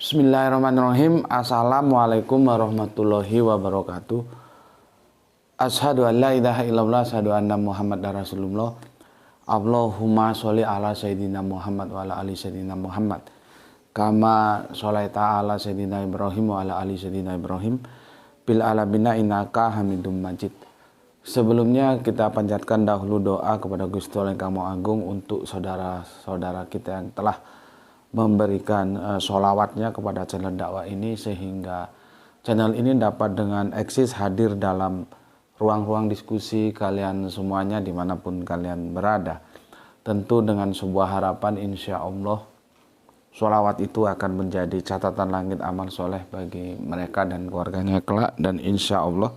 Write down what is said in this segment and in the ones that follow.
Bismillahirrahmanirrahim. Assalamualaikum warahmatullahi wabarakatuh. Asyhadu an la ilaha illallah, asyhadu anna Muhammadar Rasulullah. Allahumma sholli ala sayyidina Muhammad wa ala ali sayyidina Muhammad. Kama sholaita ala sayyidina Ibrahim wa ala ali sayyidina Ibrahim. Bil alamina innaka Hamidum Majid. Sebelumnya kita panjatkan dahulu doa kepada Gusti Allah yang Kamu Agung untuk saudara-saudara kita yang telah memberikan sholawatnya kepada channel dakwah ini, sehingga channel ini dapat dengan eksis hadir dalam ruang-ruang diskusi kalian semuanya dimanapun kalian berada. Tentu dengan sebuah harapan, insya Allah sholawat itu akan menjadi catatan langit amal soleh bagi mereka dan keluarganya kelak, dan insya Allah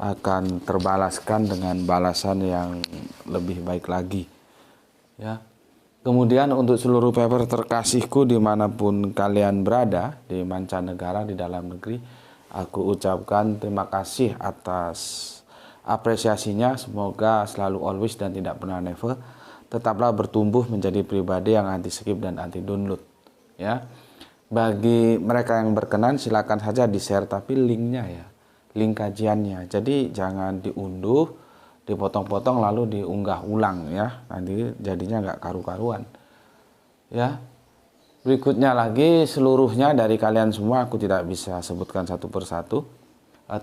akan terbalaskan dengan balasan yang lebih baik lagi, ya. Kemudian untuk seluruh paper terkasihku dimanapun kalian berada, di mancanegara, di dalam negeri, aku ucapkan terima kasih atas apresiasinya. Semoga selalu always dan tidak pernah never tetaplah bertumbuh menjadi pribadi yang anti skip dan anti download, ya. Bagi mereka yang berkenan silakan saja di share, tapi linknya ya, link kajiannya, jadi jangan diunduh dipotong-potong lalu diunggah ulang, ya, nanti jadinya nggak karu-karuan, ya. Berikutnya lagi, seluruhnya dari kalian semua aku tidak bisa sebutkan satu persatu.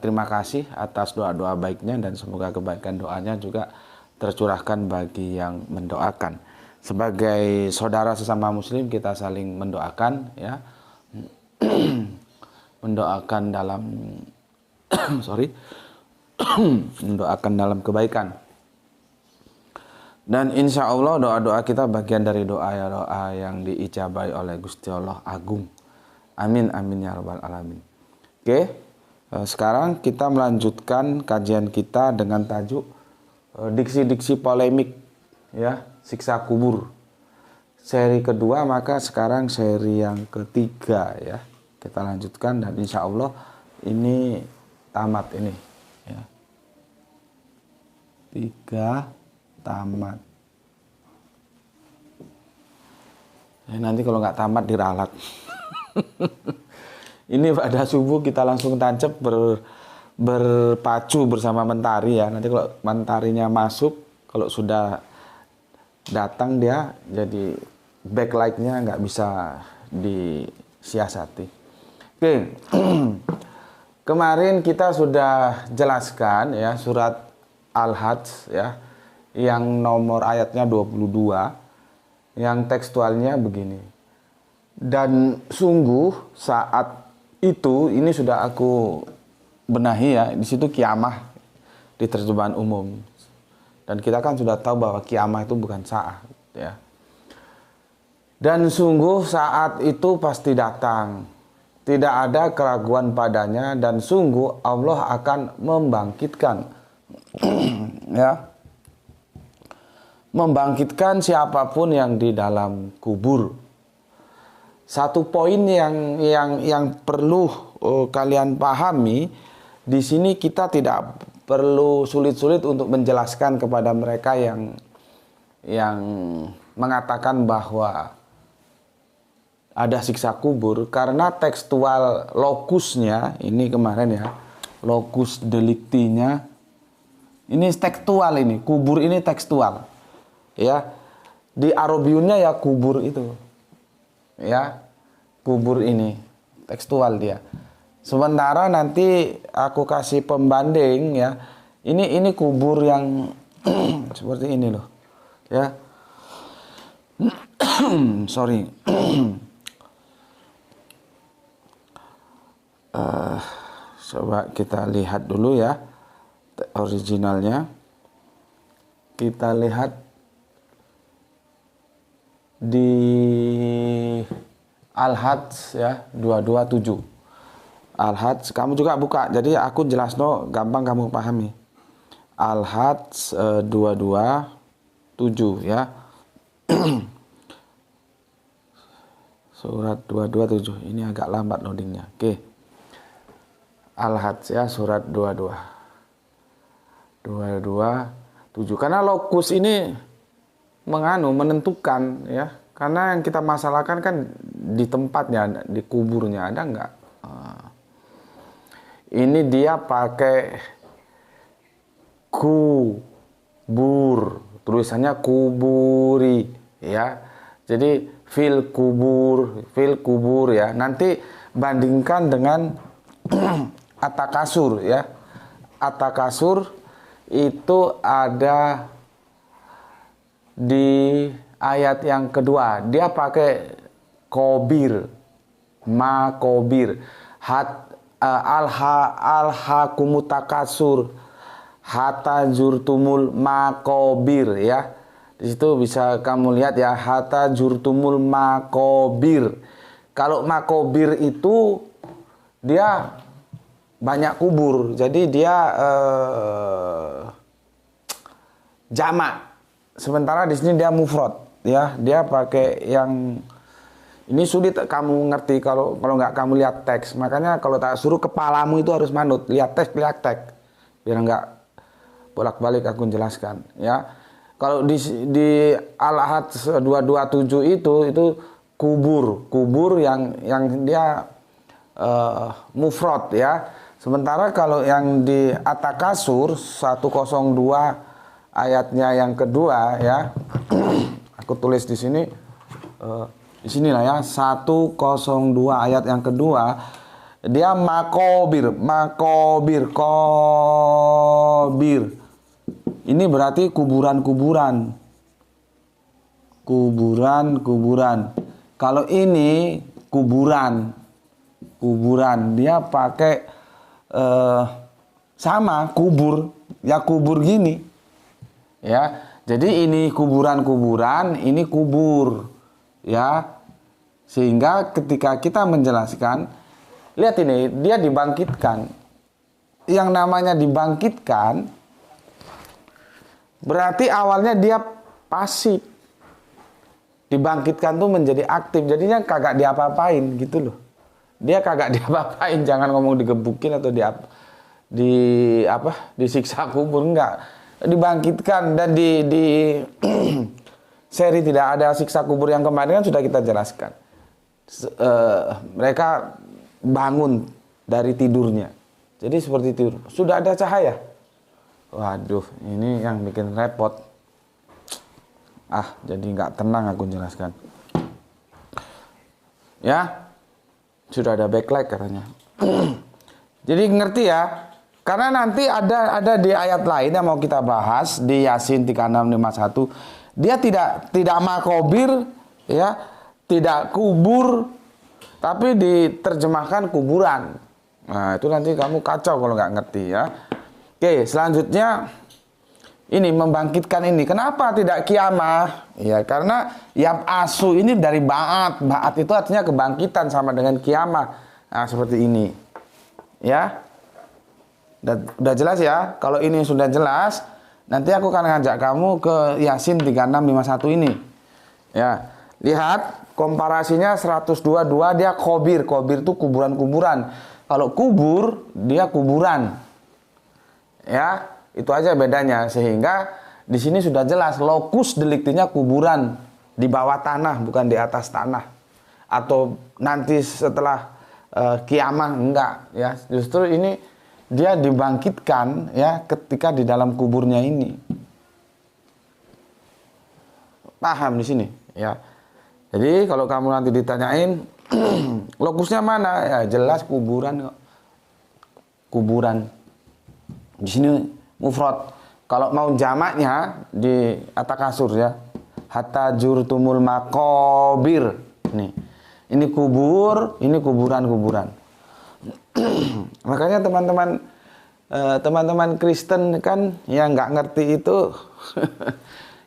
Terima kasih atas doa-doa baiknya, dan semoga kebaikan doanya juga tercurahkan bagi yang mendoakan. Sebagai saudara sesama muslim kita saling mendoakan, ya. Mendoakan dalam mendoakan dalam kebaikan, dan insya Allah doa-doa kita bagian dari doa yang diijabai oleh Gusti Allah Agung. Amin amin ya rabbal alamin. Oke, sekarang kita melanjutkan kajian kita dengan tajuk diksi-diksi polemik, ya, siksa kubur, seri kedua. Maka sekarang seri yang ketiga, ya, kita lanjutkan, dan insya Allah ini tamat ini, ya. 3 tamat. Nanti kalau nggak tamat diralat. Ini pada subuh kita langsung tancap berpacu bersama mentari, ya. Nanti kalau mentarinya masuk, kalau sudah datang dia jadi backlightnya nggak bisa disiasati. Oke. Kemarin kita sudah jelaskan, ya, surat Al-Hajj, ya, yang nomor ayatnya 22, yang tekstualnya begini. Dan sungguh saat itu, ini sudah aku benahi, ya, di situ kiamah di terjemahan umum. Dan kita kan sudah tahu bahwa kiamah itu bukan saat, ya. Dan sungguh saat itu pasti datang, tidak ada keraguan padanya, dan sungguh Allah akan membangkitkan ya, membangkitkan siapapun yang di dalam kubur. Satu poin yang perlu kalian pahami di sini, kita tidak perlu sulit-sulit untuk menjelaskan kepada mereka yang mengatakan bahwa ada siksa kubur, karena tekstual lokusnya ini kemarin, ya, lokus deliktinya ini tekstual, ini kubur ini tekstual, ya. Di Arabiunnya ya kubur itu, ya, kubur ini tekstual dia. Sementara nanti aku kasih pembanding, ya, ini kubur yang seperti ini loh, ya. Sorry. Coba kita lihat dulu, ya, originalnya. Kita lihat di Al-Hajj, ya, 227. Al-Hajj kamu juga buka, jadi aku jelas gampang kamu pahami. Al-Hajj 227, ya. Surat 227 ini agak lambat loadingnya. Oke. Al-Hajj, ya, surat 227. Karena lokus ini menentukan, ya. Karena yang kita masalahkan kan di tempatnya, di kuburnya ada nggak? Ini dia pakai kubur, tulisannya kuburi ya. Jadi fil kubur ya. Nanti bandingkan dengan atakasur ya. Atakasur itu ada di ayat yang kedua. Dia pakai kobir, makobir, alhaqumutakasur, hatta jurtumul makobir ya. Di situ bisa kamu lihat ya, hatta jurtumul makobir. Kalau makobir itu dia banyak kubur, jadi dia jamak. Sementara di sini dia mufrad ya, dia pakai yang ini sulit kamu ngerti kalau nggak kamu lihat teks. Makanya kalau tak suruh kepalamu itu harus manut, lihat teks, biar nggak bolak-balik aku jelaskan ya. Kalau di Al-Ahad 227 itu kubur yang dia mufrad ya. Sementara kalau yang di At-Takasur 102 ayatnya yang kedua ya. Aku tulis di sini di sinilah ya, 102 ayat yang kedua, dia makobir. Ini berarti kuburan. Kalau ini kuburan, dia pakai sama kubur, ya kubur gini. Ya, jadi ini kuburan, ini kubur. Ya, sehingga ketika kita menjelaskan, lihat ini, dia dibangkitkan. Yang namanya dibangkitkan berarti awalnya dia pasif. Dibangkitkan tuh menjadi aktif, jadinya kagak diapa-apain gitu loh. Dia kagak diapa-apain, jangan ngomong digebukin atau disiksa kubur, enggak. Dibangkitkan dan di seri tidak ada siksa kubur yang kemarin kan sudah kita jelaskan. Mereka bangun dari tidurnya. Jadi seperti tidur. Sudah ada cahaya. Waduh, ini yang bikin repot. Jadi nggak tenang aku jelaskan. Ya, sudah ada backlight katanya. Jadi ngerti ya. Karena nanti ada di ayat lain yang mau kita bahas di Yasin 3651. Dia tidak makobir ya, tidak kubur, tapi diterjemahkan kuburan. Nah, itu nanti kamu kacau kalau nggak ngerti ya. Oke, selanjutnya ini membangkitkan ini. Kenapa tidak kiamah? Ya, karena yab'asu ini dari ba'at. Ba'at itu artinya kebangkitan sama dengan kiamah. Nah, seperti ini. Ya. Udah jelas ya? Kalau ini sudah jelas, nanti aku akan ngajak kamu ke Yasin 3651 ini. Ya, lihat komparasinya 122 dia kobir. Kobir itu kuburan-kuburan. Kalau kubur, dia kuburan. Ya, itu aja bedanya. Sehingga di sini sudah jelas lokus deliktinya kuburan di bawah tanah, bukan di atas tanah. Atau nanti setelah kiamah, enggak ya. Justru ini dia dibangkitkan ya ketika di dalam kuburnya ini. Paham di sini ya. Jadi kalau kamu nanti ditanyain lokusnya mana? Ya jelas kuburan kok. Kuburan. Di sini mufrad. Kalau mau jamaknya di At-Takasur ya. Hatta jurtumul makobir. Nih. Ini kubur, ini kuburan-kuburan. Makanya teman-teman Kristen kan yang nggak ngerti itu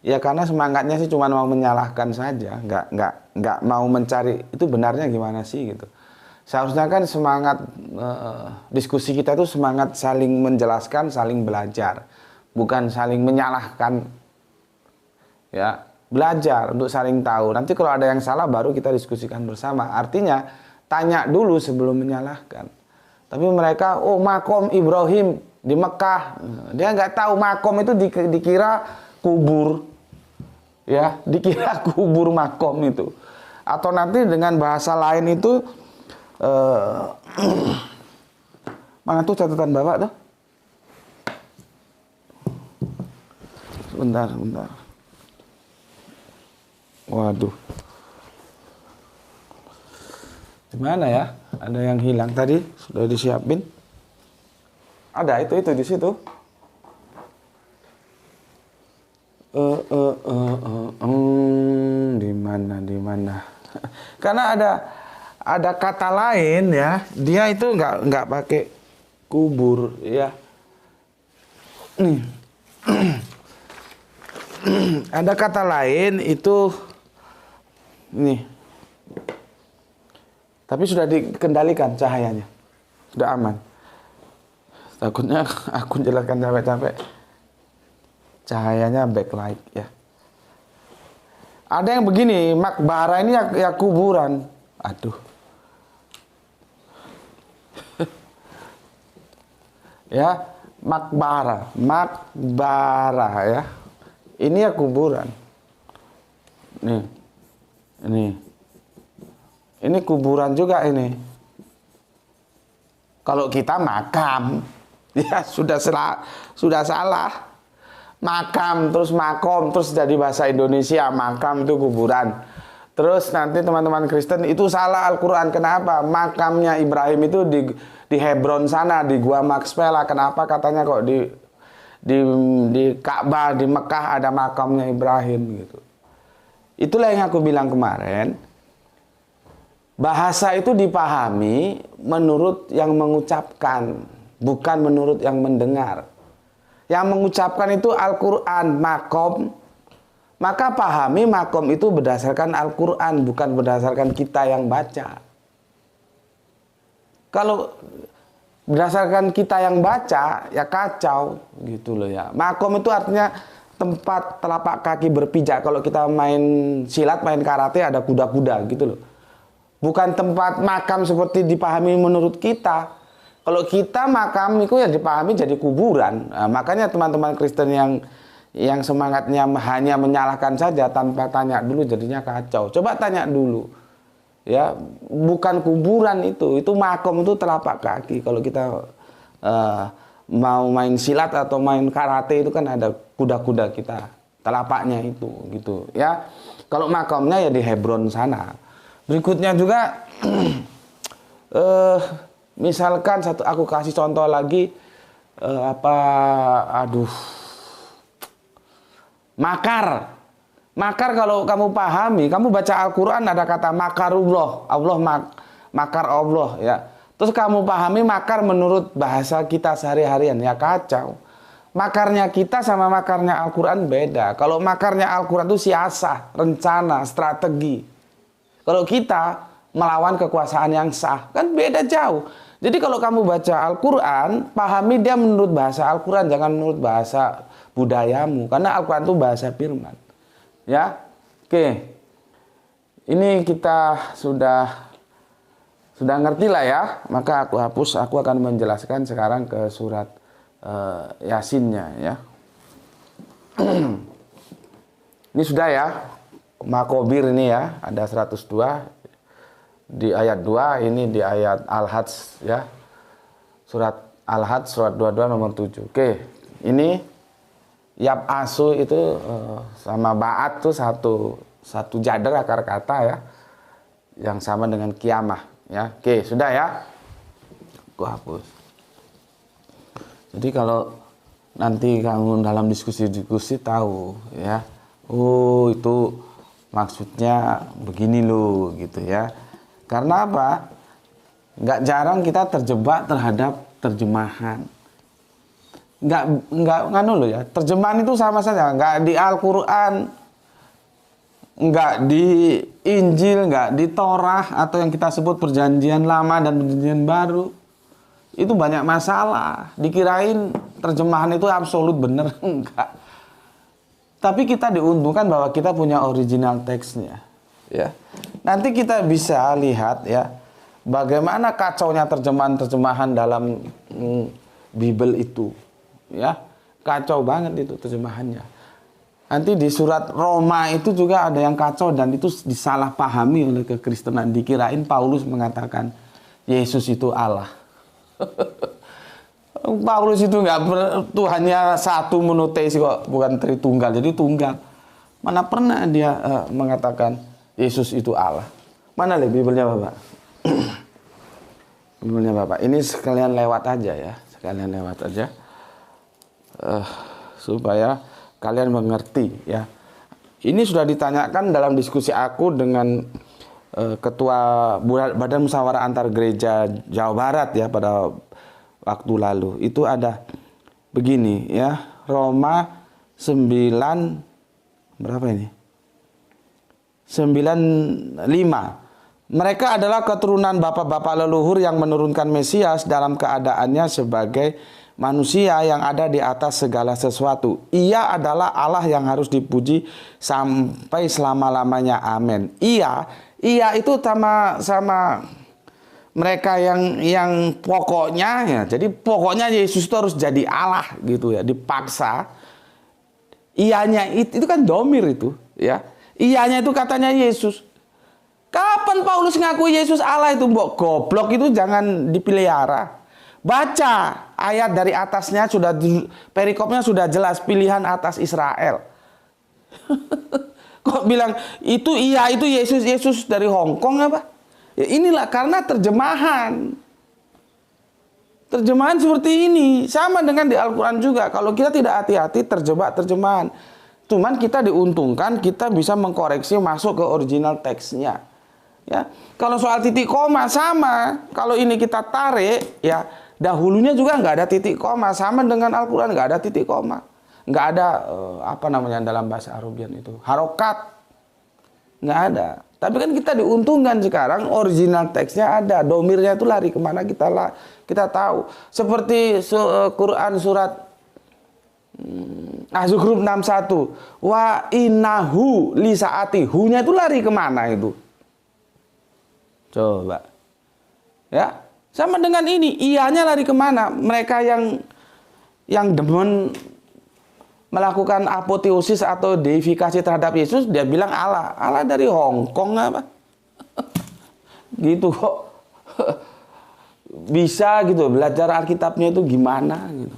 ya karena semangatnya sih cuma mau menyalahkan saja, nggak mau mencari itu benarnya gimana sih gitu. Seharusnya kan semangat diskusi kita itu semangat saling menjelaskan, saling belajar, bukan saling menyalahkan. Ya, belajar untuk saling tahu. Nanti kalau ada yang salah baru kita diskusikan bersama. Artinya tanya dulu sebelum menyalahkan. Tapi mereka, makom Ibrahim di Mekah. Dia nggak tahu makom itu dikira kubur. Ya, dikira kubur makom itu. Atau nanti dengan bahasa lain itu mana tuh catatan Bapak tuh? Bentar. Waduh. Gimana ya? Ada yang hilang tadi, sudah disiapin. Ada itu di situ. Di mana? Karena ada kata lain ya, dia itu nggak pakai kubur ya. Nih. Ada kata lain itu nih. Tapi sudah dikendalikan cahayanya. Sudah aman. Takutnya aku jelaskan capek-capek. Cahayanya backlight ya. Ada yang begini, makbara ini ya kuburan. Aduh. Ya, makbara ya. Ini ya kuburan. Ini kuburan juga ini. Kalau kita makam, ya sudah salah. Makam, terus makom, terus jadi bahasa Indonesia, makam itu kuburan. Terus nanti teman-teman Kristen itu salah Al-Quran. Kenapa? Makamnya Ibrahim itu di Hebron sana, di Gua Makspela. Kenapa katanya kok di Ka'bah, di Mekah ada makamnya Ibrahim gitu. Itulah yang aku bilang kemarin. Bahasa itu dipahami menurut yang mengucapkan, bukan menurut yang mendengar. Yang mengucapkan itu Al-Quran, makom. Maka pahami makom itu berdasarkan Al-Quran, bukan berdasarkan kita yang baca. Kalau berdasarkan kita yang baca, ya kacau gitu loh ya. Makom itu artinya tempat telapak kaki berpijak. Kalau kita main silat, main karate ada kuda-kuda gitu loh. Bukan tempat makam seperti dipahami menurut kita. Kalau kita makam itu ya dipahami jadi kuburan. Nah, makanya teman-teman Kristen yang semangatnya hanya menyalahkan saja tanpa tanya dulu jadinya kacau. Coba tanya dulu. Ya, bukan kuburan itu makom, itu telapak kaki. Kalau kita mau main silat atau main karate itu kan ada kuda-kuda kita, telapaknya itu gitu ya. Kalau makomnya ya di Hebron sana. Berikutnya juga misalkan aku kasih contoh lagi Makar kalau kamu pahami, kamu baca Al-Quran ada kata makarullah, makar Allah ya. Terus kamu pahami makar menurut bahasa kita sehari-harian, ya kacau. Makarnya kita sama makarnya Al-Quran beda. Kalau makarnya Al-Quran itu siasah, rencana, strategi. Kalau kita melawan kekuasaan yang sah, kan beda jauh. Jadi kalau kamu baca Al-Quran, pahami dia menurut bahasa Al-Quran, jangan menurut bahasa budayamu. Karena Al-Quran itu bahasa firman. Ya, oke. Ini kita sudah ngerti lah ya. Maka aku hapus. Aku akan menjelaskan sekarang ke surat Yasinnya ya. Ini sudah ya. Makobir ini ya. Ada 102 di ayat 2. Ini di ayat Al-Hajj ya. Surat Al-Hajj surat 22 nomor 7. Oke. Ini Yab asu itu sama ba'at tuh satu jadar akar kata ya, yang sama dengan kiamah ya. Oke, sudah ya. Aku hapus. Jadi kalau nanti kamu dalam diskusi tahu ya, oh itu maksudnya begini loh gitu ya. Karena apa? Nggak jarang kita terjebak terhadap terjemahan. Nggak nganu loh ya, terjemahan itu sama saja, nggak di Al-Quran, nggak di Injil, nggak di Torah atau yang kita sebut perjanjian lama dan perjanjian baru. Itu banyak masalah, dikirain terjemahan itu absolut bener, enggak. Tapi kita diuntungkan bahwa kita punya original teksnya ya. Nanti kita bisa lihat ya bagaimana kacaunya terjemahan dalam Bible itu. Ya, kacau banget itu terjemahannya. Nanti di surat Roma itu juga ada yang kacau dan itu disalahpahami oleh kekristenan. Dikirain Paulus mengatakan Yesus itu Allah. Paulus itu Tuhannya satu monoteis kok, bukan tritunggal, jadi tunggal. Mana pernah dia mengatakan Yesus itu Allah? Mana Bibelnya Bapak? Bibelnya Bapak. Ini sekalian lewat aja ya, sekalian lewat aja supaya kalian mengerti ya. Ini sudah ditanyakan dalam diskusi aku dengan Ketua Badan Musyawarah Antar Gereja Jawa Barat ya pada waktu lalu. Itu ada begini ya, Roma 9 berapa ini? 95. Mereka adalah keturunan bapak-bapak leluhur yang menurunkan Mesias dalam keadaannya sebagai manusia yang ada di atas segala sesuatu. Ia adalah Allah yang harus dipuji sampai selama-lamanya. Amin. Ia itu sama mereka yang pokoknya ya. Jadi pokoknya Yesus itu harus jadi Allah gitu ya, dipaksa. Ianya itu kan domir itu ya. Ianya itu katanya Yesus. Kapan Paulus ngaku Yesus Allah itu, mbok goblok itu jangan dipelihara. Baca ayat dari atasnya, sudah perikopnya sudah jelas, pilihan atas Israel. Kok bilang itu Yesus dari Hong Kong apa? Ya inilah karena terjemahan. Terjemahan seperti ini sama dengan di Al-Qur'an juga. Kalau kita tidak hati-hati terjebak terjemahan. Cuman kita diuntungkan kita bisa mengkoreksi masuk ke original teksnya. Ya, kalau soal titik koma sama, kalau ini kita tarik, ya dahulunya juga nggak ada titik koma, sama dengan Al-Quran nggak ada titik koma, nggak ada apa namanya dalam bahasa Arabian itu harokat, nggak ada. Tapi kan kita diuntungkan sekarang original teksnya ada, domirnya itu lari kemana kita tahu. Seperti Quran surat Az-Zukhruf 61, wa innahu li saati, hu-nya itu lari kemana itu? Coba. Ya, sama dengan ini, ianya lari kemana? Mereka yang demen melakukan apoteosis atau deifikasi terhadap Yesus, dia bilang Allah. Allah dari Hong Kong apa? Gitu kok. Bisa gitu, belajar Alkitabnya itu gimana gitu.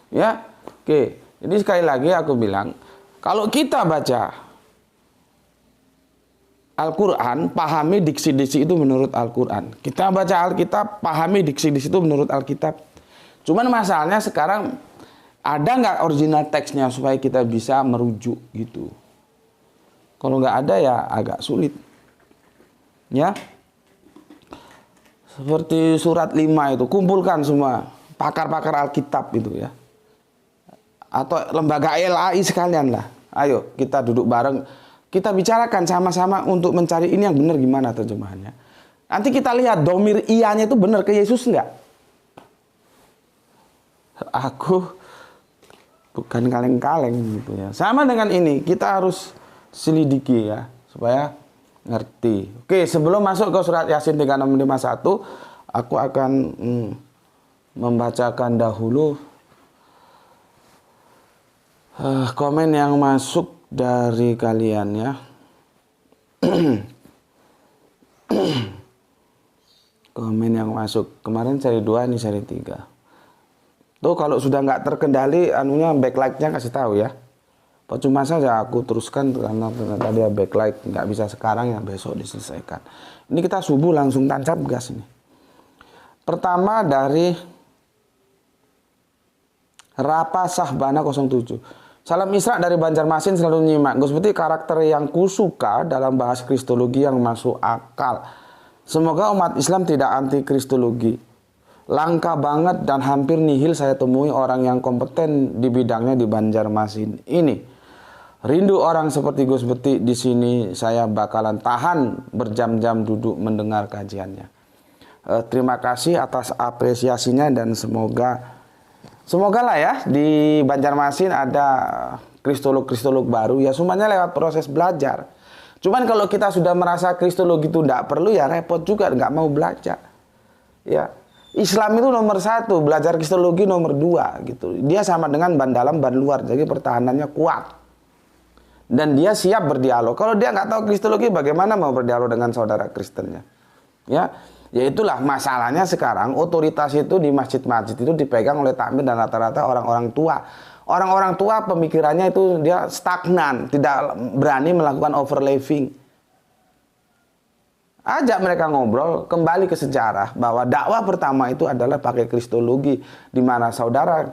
Ya, oke. Jadi sekali lagi aku bilang, kalau kita baca Al-Quran, pahami diksi-diksi itu menurut Al-Quran. Kita baca Alkitab, pahami diksi-diksi itu menurut Alkitab. Cuman masalahnya sekarang ada nggak original teksnya supaya kita bisa merujuk gitu. Kalau nggak ada ya agak sulit. Ya, seperti surat 5 itu, kumpulkan semua pakar-pakar Alkitab itu ya. Atau lembaga LAI sekalian lah. Ayo kita duduk bareng. Kita bicarakan sama-sama untuk mencari ini yang benar gimana terjemahannya. Nanti kita lihat domir ianya itu benar ke Yesus enggak? Aku bukan kaleng-kaleng gitu ya. Sama dengan ini, kita harus selidiki ya supaya ngerti. Oke, sebelum masuk ke surat Yasin 3651, aku akan membacakan dahulu komen yang masuk dari kalian ya. Komen yang masuk. Kemarin seri 2, ini seri 3. Tuh kalau sudah nggak terkendali anunya, backlight-nya kasih tahu ya. Percuma saja aku teruskan karena ternyata dia backlight nggak bisa sekarang ya, besok diselesaikan. Ini kita subuh langsung tancap gas ini. Pertama dari Rapa Sahbana 07. Salam Isra dari Banjarmasin, selalu nyimak. Gue seperti karakter yang kusuka dalam bahas kristologi yang masuk akal. Semoga umat Islam tidak anti kristologi. Langka banget dan hampir nihil saya temui orang yang kompeten di bidangnya di Banjarmasin ini. Rindu orang seperti Gus Beti di sini, saya bakalan tahan berjam-jam duduk mendengar kajiannya. Terima kasih atas apresiasinya dan semoga lah ya di Banjarmasin ada kristolog-kristolog baru ya, semuanya lewat proses belajar. Cuman kalau kita sudah merasa kristologi itu tidak perlu ya repot juga, nggak mau belajar. Ya, Islam itu nomor 1, belajar kristologi nomor 2 gitu. Dia sama dengan ban dalam ban luar, jadi pertahanannya kuat. dan dia siap berdialog. Kalau dia nggak tahu kristologi, bagaimana mau berdialog dengan saudara Kristennya? Ya, itulah masalahnya sekarang. Otoritas itu di masjid-masjid itu dipegang oleh takmir dan rata-rata orang-orang tua. Orang-orang tua pemikirannya itu dia stagnan, tidak berani melakukan overliving. Ajak mereka ngobrol, kembali ke sejarah bahwa dakwah pertama itu adalah pakai kristologi, di mana saudara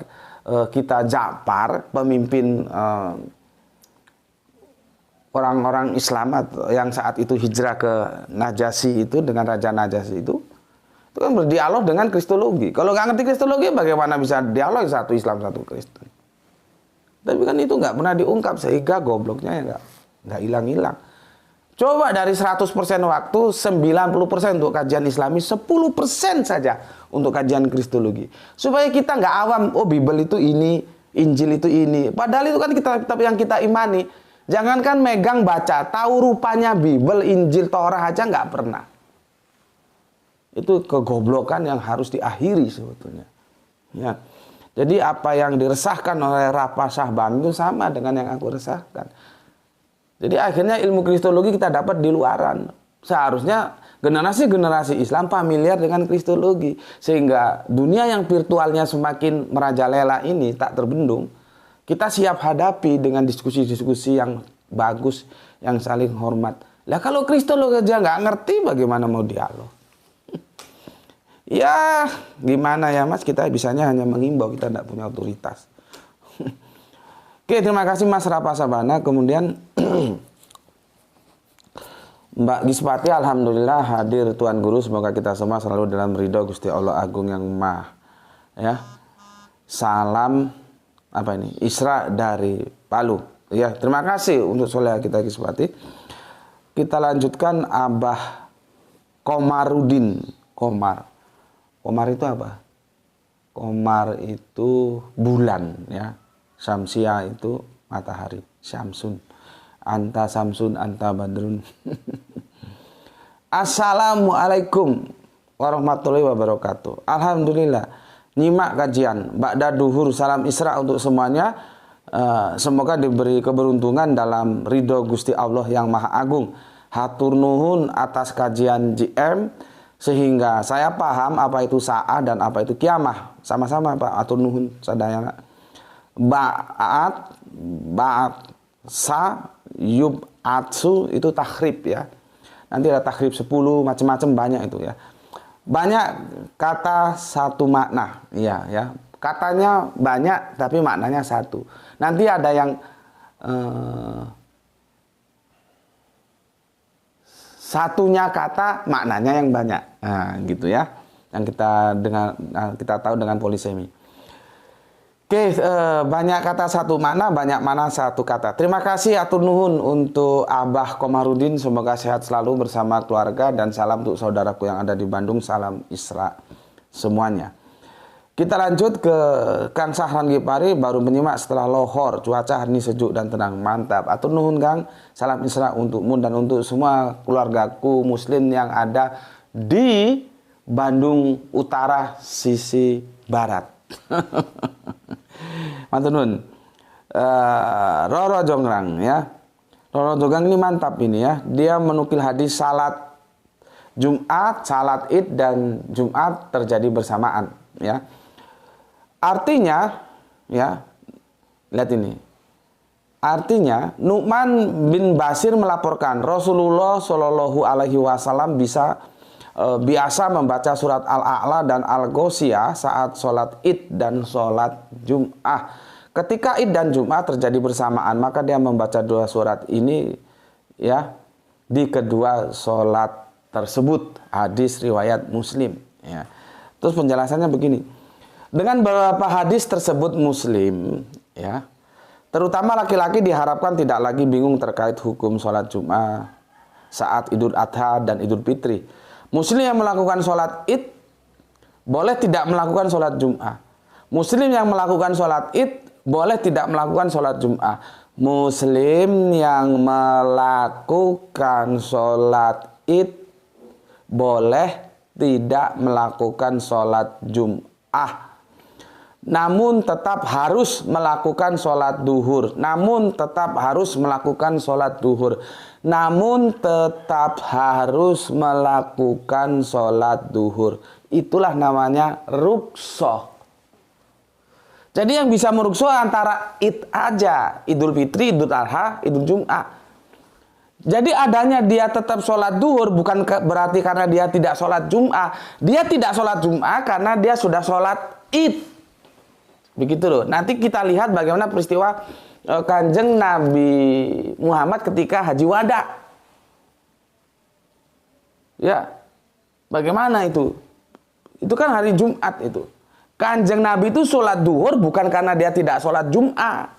kita Ja'far, pemimpin orang-orang Islam yang saat itu hijrah ke Najasyi itu dengan Raja Najasyi itu kan berdialog dengan kristologi. Kalau nggak ngerti kristologi, bagaimana bisa dialog satu Islam satu Kristen? Tapi kan itu nggak pernah diungkap, sehingga gobloknya ya nggak hilang-hilang. Coba dari 100% waktu, 90% untuk kajian Islami, 10% saja untuk kajian kristologi. Supaya kita nggak awam, oh Bible itu ini, Injil itu ini. Padahal itu kan kitab-kitab yang kita imani. Jangankan megang baca, tahu rupanya Bible, Injil, Torah aja nggak pernah. Itu kegoblokan yang harus diakhiri sebetulnya. Ya. Jadi apa yang diresahkan oleh Rafa Syahban itu sama dengan yang aku resahkan. Jadi akhirnya ilmu kristologi kita dapat di luaran. Seharusnya generasi-generasi Islam familiar dengan kristologi. Sehingga dunia yang virtualnya semakin merajalela ini tak terbendung. Kita siap hadapi dengan diskusi-diskusi yang bagus, yang saling hormat. Lah kalau kristologi aja nggak ngerti, bagaimana mau dialog? Ya gimana ya Mas, kita bisanya hanya mengimbau, kita tidak punya otoritas. Oke, terima kasih Mas Rafa Sabana. Kemudian Mbak Gispati, alhamdulillah hadir Tuan Guru. Semoga kita semua selalu dalam ridho Gusti Allah Agung yang Maha. Ya, salam apa ini? Isra dari Palu. Ya, terima kasih untuk soleh kita Gispati. Kita lanjutkan Abah Komarudin. Komar itu apa? Komar itu bulan, ya. Syamsia itu matahari, Syamsun. Anta Samsun, anta Badrun. Assalamualaikum warahmatullahi wabarakatuh. Alhamdulillah, nyimak kajian Ba'da Duhur, salam Isra untuk semuanya. Semoga diberi keberuntungan dalam ridho Gusti Allah yang Maha Agung. Hatur nuhun atas kajian GM, sehingga saya paham apa itu sa'ah dan apa itu kiamah. Sama-sama Pak, hatur nuhun sadayana. Ba'at sa yub'atsu itu takhrib ya. Nanti ada takhrib 10 macam-macam, banyak itu ya. Banyak kata satu makna. Iya ya. Katanya banyak tapi maknanya satu. Nanti ada yang satunya kata maknanya yang banyak. Nah, gitu ya. Yang kita tahu dengan polisemi. Oke, banyak kata satu makna, banyak makna satu kata. Terima kasih atur nuhun untuk Abah Komarudin. Semoga sehat selalu bersama keluarga, dan salam untuk saudaraku yang ada di Bandung. Salam Isra semuanya. Kita lanjut ke Kang Sahran Gipari, baru menyimak setelah lohor. Cuaca hari ini sejuk dan tenang, mantap. Atur nuhun Kang, salam Isra untukmu dan untuk semua keluargaku muslim yang ada di Bandung Utara sisi barat. Mantunun Roro Jonggrang ya. Roro Jonggrang ini mantap ini ya. Dia menukil hadis salat Jumat, salat Id dan Jumat terjadi bersamaan ya. Artinya ya, lihat ini. Artinya Nu'man bin Bashir melaporkan Rasulullah Shallallahu alaihi wasallam biasa membaca surat Al-A'la dan Al-Ghoshiyah saat sholat Id dan sholat Jum'ah. Ketika Id dan Jum'ah terjadi bersamaan, maka dia membaca dua surat ini ya di kedua sholat tersebut. Hadis riwayat Muslim ya. Terus penjelasannya begini. Dengan beberapa hadis tersebut Muslim ya, terutama laki-laki diharapkan tidak lagi bingung terkait hukum sholat Jum'ah saat Idul Adha dan Idul Fitri. Muslim yang melakukan sholat Id boleh tidak melakukan sholat Jum'ah. Muslim yang melakukan sholat Id boleh tidak melakukan sholat Jum'ah. Muslim yang melakukan sholat Id boleh tidak melakukan sholat Jum'ah. namun tetap harus melakukan sholat duhur. Namun tetap harus melakukan sholat duhur. Namun tetap harus melakukan sholat duhur. Itulah namanya ruksoh. Jadi yang bisa meruksoh antara id aja, Idul Fitri, Idul Adha, Idul Jum'ah. Jadi adanya dia tetap sholat duhur bukan berarti karena dia tidak sholat Jum'ah. Dia tidak sholat Jum'ah karena dia sudah sholat id. Begitu loh. Nanti kita lihat bagaimana peristiwa Kanjeng Nabi Muhammad ketika haji wada. Ya, bagaimana itu? Itu kan hari Jumat itu. Kanjeng Nabi itu sholat duhur bukan karena dia tidak sholat Jum'ah.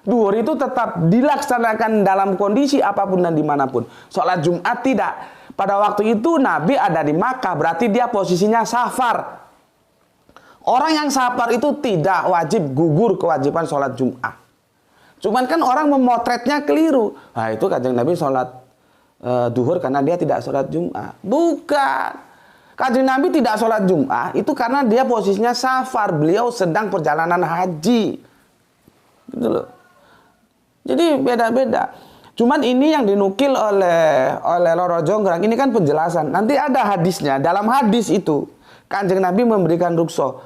Duhur itu tetap dilaksanakan dalam kondisi apapun dan dimanapun. Sholat Jumat tidak. Pada waktu itu Nabi ada di Makkah, berarti dia posisinya safar. Orang yang safar itu tidak wajib gugur kewajiban sholat Jum'ah. Cuman kan orang memotretnya keliru. Nah itu Kanjeng Nabi sholat duhur karena dia tidak sholat Jum'ah. Bukan. Kanjeng Nabi tidak sholat Jum'ah itu karena dia posisinya safar. Beliau sedang perjalanan haji. Gitu loh. Jadi beda-beda. Cuman ini yang dinukil oleh Roro Jonggrang. Ini kan penjelasan. Nanti ada hadisnya. Dalam hadis itu Kanjeng Nabi memberikan rukso.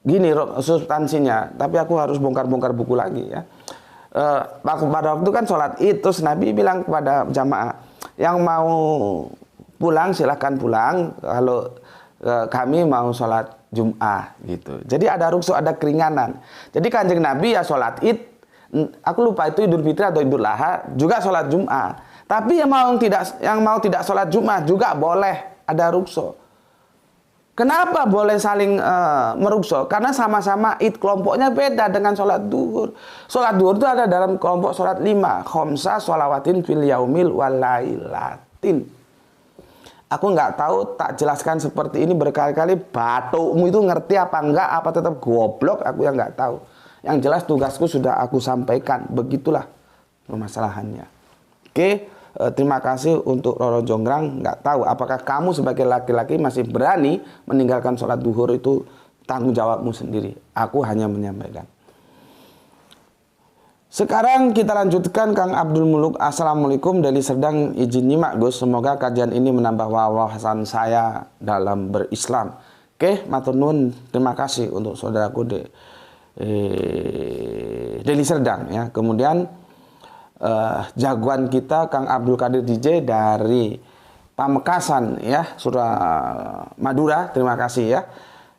Gini substansinya. Tapi aku harus bongkar-bongkar buku lagi ya. Pada waktu kan sholat id. Terus Nabi bilang kepada jamaah. Yang mau pulang silahkan pulang, kalau kami mau sholat Jum'ah gitu. Jadi ada rukso, ada keringanan. Jadi Kanjeng Nabi ya sholat id, aku lupa itu Idul Fitri atau Idul Adha, juga sholat Jum'ah. Tapi yang mau tidak sholat Jum'ah juga boleh, ada rukso. Kenapa boleh saling merukso? Karena sama-sama id, kelompoknya beda dengan sholat duhur. Sholat duhur itu ada dalam kelompok sholat 5, khomsa sholawatin fil yaumil walailatin. Aku nggak tahu, tak jelaskan seperti ini berkali-kali. Batukmu itu ngerti apa enggak, apa tetap goblok, aku yang nggak tahu. Yang jelas tugasku sudah aku sampaikan. Begitulah permasalahannya. Oke, terima kasih untuk Roro Jonggrang. Nggak tahu apakah kamu sebagai laki-laki masih berani meninggalkan sholat duhur, itu tanggung jawabmu sendiri. Aku hanya menyampaikan. Sekarang kita lanjutkan Kang Abdul Muluk. Assalamualaikum dari Serdang, izin nyimak Gus. Semoga kajian ini menambah wawasan saya dalam berislam. Oke, matur nuwun. Terima kasih untuk saudaraku Deli Serdang ya. Kemudian jagoan kita Kang Abdul Qadir DJ dari Pamekasan ya, Surah Madura. Terima kasih ya.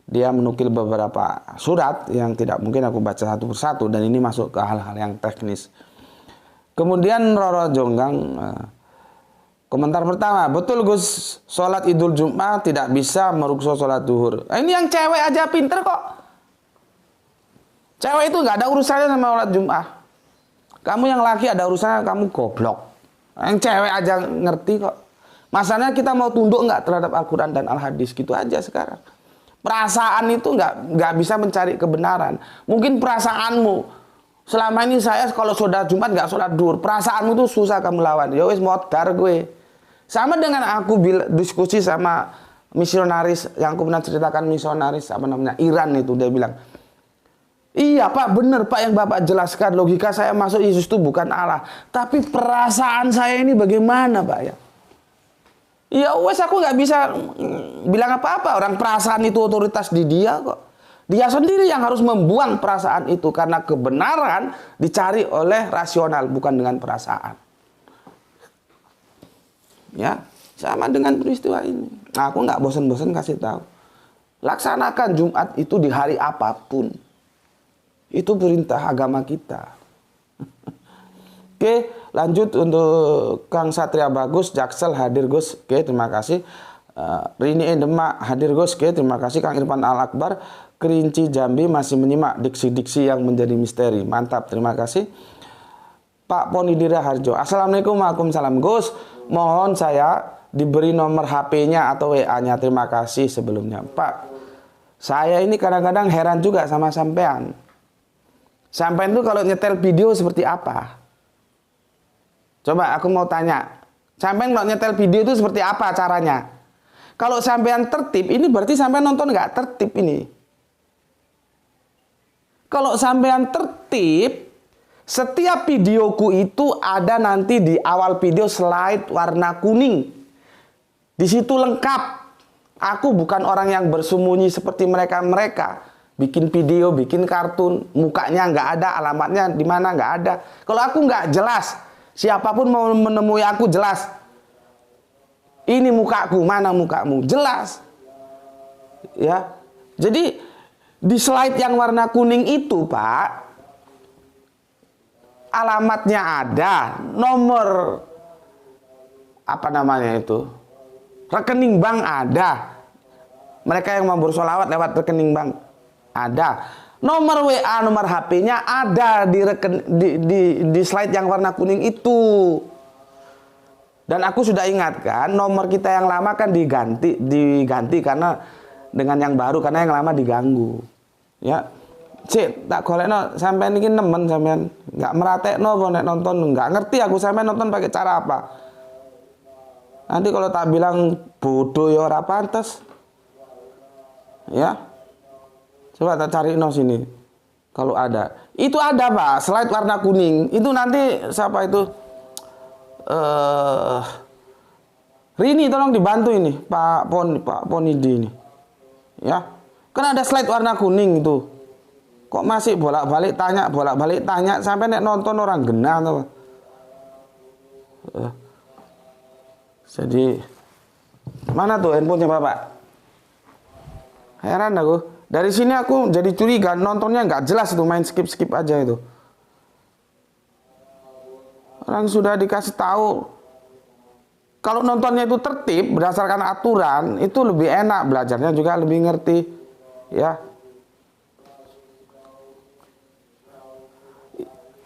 Dia menukil beberapa surat yang tidak mungkin aku baca satu persatu, dan ini masuk ke hal-hal yang teknis. Kemudian Roro Jonggrang, komentar pertama, betul Gus, sholat Idul Jum'ah tidak bisa merukso sholat duhur. Nah, ini yang cewek aja pinter kok. Cewek itu nggak ada urusannya sama sholat Jum'ah. Kamu yang laki ada urusannya, kamu goblok. Yang cewek aja ngerti kok. Masalahnya kita mau tunduk nggak terhadap Al-Quran dan Al-Hadis, gitu aja sekarang. Perasaan itu nggak bisa mencari kebenaran. Mungkin perasaanmu selama ini, saya kalau sudah Jumat nggak sholat duhur, perasaanmu tuh susah kamu lawan. Ya wis modar gue. Sama dengan aku diskusi sama misionaris yang aku pernah ceritakan, misionaris apa namanya Iran itu, dia bilang, iya Pak, benar Pak yang Bapak jelaskan, logika saya masuk Yesus itu bukan Allah, tapi perasaan saya ini bagaimana Pak ya? Ya wes, aku nggak bisa bilang apa-apa. Orang perasaan itu otoritas di dia kok. Dia sendiri yang harus membuang perasaan itu, karena kebenaran dicari oleh rasional, bukan dengan perasaan. Ya, sama dengan peristiwa ini. Nah, aku nggak bosan-bosan kasih tahu. Laksanakan Jumat itu di hari apapun. Itu perintah agama kita. Oke, lanjut untuk Kang Satria Bagus, Jaksel hadir Gus. Oke, terima kasih. Rini Demak hadir Gus. Oke, terima kasih. Kang Irfan Al Akbar, Kerinci Jambi masih menyimak diksi-diksi yang menjadi misteri. Mantap, terima kasih. Pak Ponidira Harjo, Assalamualaikum, waalaikumsalam Gus. Mohon saya diberi nomor HP-nya atau WA-nya. Terima kasih sebelumnya. Pak, saya ini kadang-kadang heran juga sama sampean. Sampean itu kalau nyetel video seperti apa? Coba aku mau tanya, sampean kalau nyetel video itu seperti apa caranya? Kalau sampean tertib, ini berarti sampean nonton nggak tertib ini. Kalau sampean tertib, setiap videoku itu ada nanti di awal video slide warna kuning. Di situ lengkap. Aku bukan orang yang bersembunyi seperti mereka-mereka. Bikin video, bikin kartun, mukanya nggak ada, alamatnya di mana nggak ada. Kalau aku nggak jelas, siapapun mau menemui aku jelas. Ini mukaku, mana mukamu? Jelas. Ya. Jadi di slide yang warna kuning itu, Pak, alamatnya ada, nomor apa namanya itu, rekening bank ada. Mereka yang mau bersolawat lewat rekening bank ada. Nomor WA, nomor HP-nya ada di slide yang warna kuning itu. Dan aku sudah ingatkan, nomor kita yang lama kan diganti karena dengan yang baru, karena yang lama diganggu. Ya. Cik, tak golekno sampean iki nemen sampean, enggak meratekno apa nek nonton, enggak ngerti aku sampean nonton pakai cara apa. Nanti kalau tak bilang bodoh ya ora pantes. Ya. Coba tak cari sini. Kalau ada. Itu ada, Pak, slide warna kuning. Itu nanti siapa itu? Rini tolong dibantu ini, Pak Ponidi ini. Ya. Kan ada slide warna kuning itu. Kok masih bolak-balik tanya sampai nek nonton orang genah tuh. Jadi mana tuh handphonenya Bapak? Heran aku. Dari sini aku jadi curiga, nontonnya nggak jelas itu, main skip aja itu. Orang sudah dikasih tahu kalau nontonnya itu tertib berdasarkan aturan, itu lebih enak, belajarnya juga lebih ngerti, ya.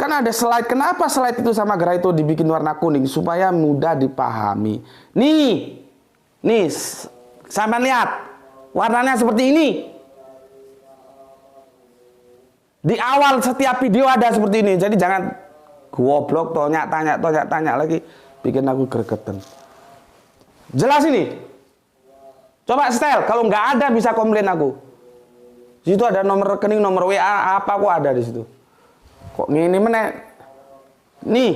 Kan ada slide, kenapa slide itu sama gerai itu dibikin warna kuning supaya mudah dipahami. Nih, sampai lihat warnanya seperti ini. Di awal setiap video ada seperti ini, jadi jangan goblok tanya lagi, bikin aku gregetan. Jelas ini. Coba setel, kalau nggak ada bisa komplain aku. Di situ ada nomor rekening, nomor WA, apa kok ada di situ. Kok gini meneh? Nih.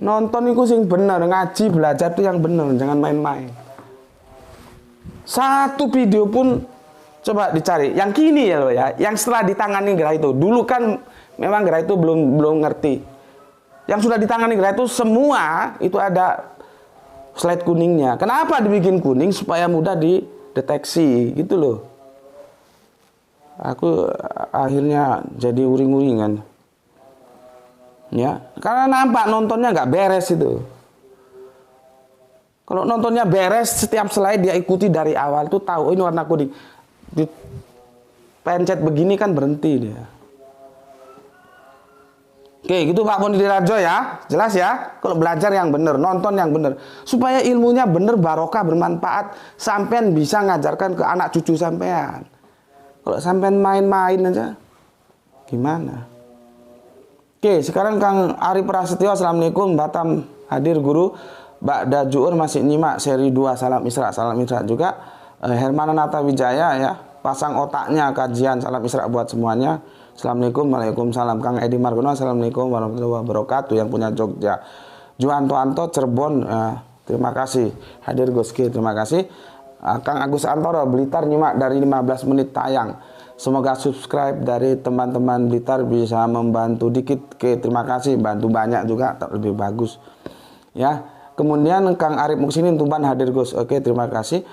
Nonton itu sing bener, ngaji belajar itu yang bener, jangan main-main. Satu video pun coba dicari. Yang kini ya loh ya, yang setelah ditangani gerai itu. Dulu kan memang gerai itu belum ngerti. Yang sudah ditangani gerai itu semua itu ada slide kuningnya. Kenapa dibikin kuning? Supaya mudah dideteksi gitu loh. Aku akhirnya jadi uring-uringan. Ya, karena nampak nontonnya nggak beres itu. Kalau nontonnya beres, setiap slide dia ikuti dari awal tuh tahu ini warna kuning. Pencet begini kan berhenti dia. Oke, gitu Pak Poni Dirajo ya. Jelas ya? Kalau belajar yang benar, nonton yang benar. Supaya ilmunya benar, barokah, bermanfaat. Sampean bisa ngajarkan ke anak cucu sampean. Kalau sampean main-main aja, gimana? Oke, sekarang Kang Ari Prasetyo, Assalamualaikum. Batam hadir guru. Ba'da Ju'ur masih nyimak seri 2 Salam Isra juga. Hermana Nata Wijaya ya. Pasang otaknya kajian Salam Isra buat semuanya. Assalamualaikum, waalaikumsalam. Kang Edi Margono, assalamualaikum warahmatullahi wabarakatuh. Yang punya Jogja, Juanto Anto Cirebon, terima kasih. Hadir Goski, terima kasih. Kang Agus Antoro Blitar nyimak dari 15 menit tayang. Semoga subscribe dari teman-teman Blitar bisa membantu dikit. Oke, terima kasih. Bantu banyak juga, lebih bagus. Ya. Kemudian Kang Arif Muksinin Tuban hadir Gus. Oke, terima kasih.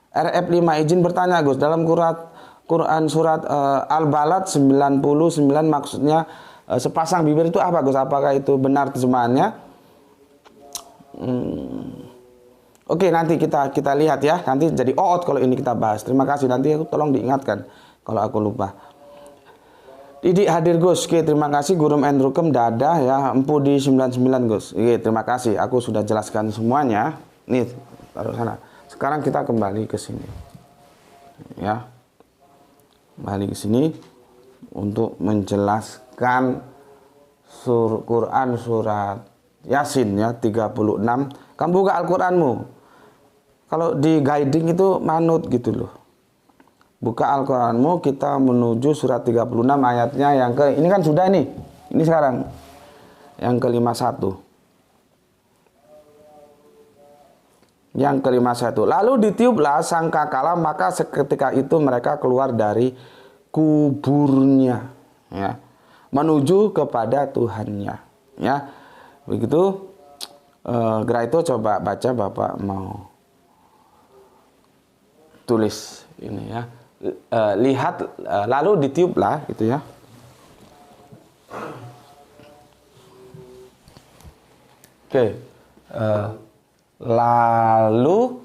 RF5 izin bertanya Gus, dalam Quran surat Al-Balad 99 maksudnya sepasang bibir itu apa Gus? Apakah itu benar terjemahannya? Oke, nanti kita lihat ya. Nanti jadi oot kalau ini kita bahas. Terima kasih, nanti aku tolong diingatkan kalau aku lupa. Didik hadir Gus. Oke, terima kasih. Gurum Endrukem Dadah ya. Empu di 99 Gus. Oke, terima kasih. Aku sudah jelaskan semuanya. Nih, taruh sana. Sekarang kita kembali ke sini. Ya. Balik ke sini untuk menjelaskan Quran surat Yasin ya 36. Kamu buka Al-Quranmu. Kalau di guiding itu manut gitu loh. Buka Al-Qur'anmu, kita menuju surat 36 ayatnya yang ke, ini kan sudah nih. Ini sekarang yang ke-51. Yang ke-51. Lalu ditiuplah sangkakala, maka seketika itu mereka keluar dari kuburnya, ya, menuju kepada Tuhannya, ya. Begitu. Gerak itu coba baca, Bapak mau tulis ini ya. Lihat, lalu ditiuplah gitu ya. Oke. Lalu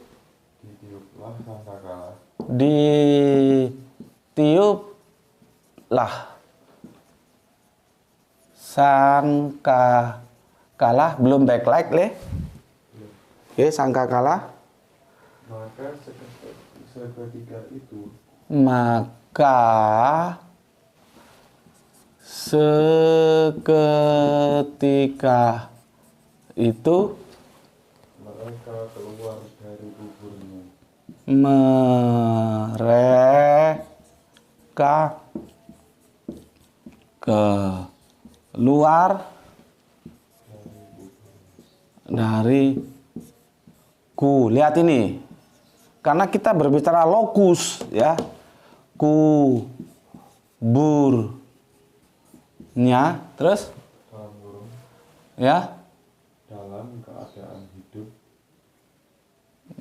ditiuplah sangkakala, belum backlight le. Oke, sangkakala. Maka seketika itu mereka keluar dari kuburnya. Mereka keluar dari lihat ini, karena kita berbicara lokus ya, kuburnya, terus ya dalam keadaan hidup.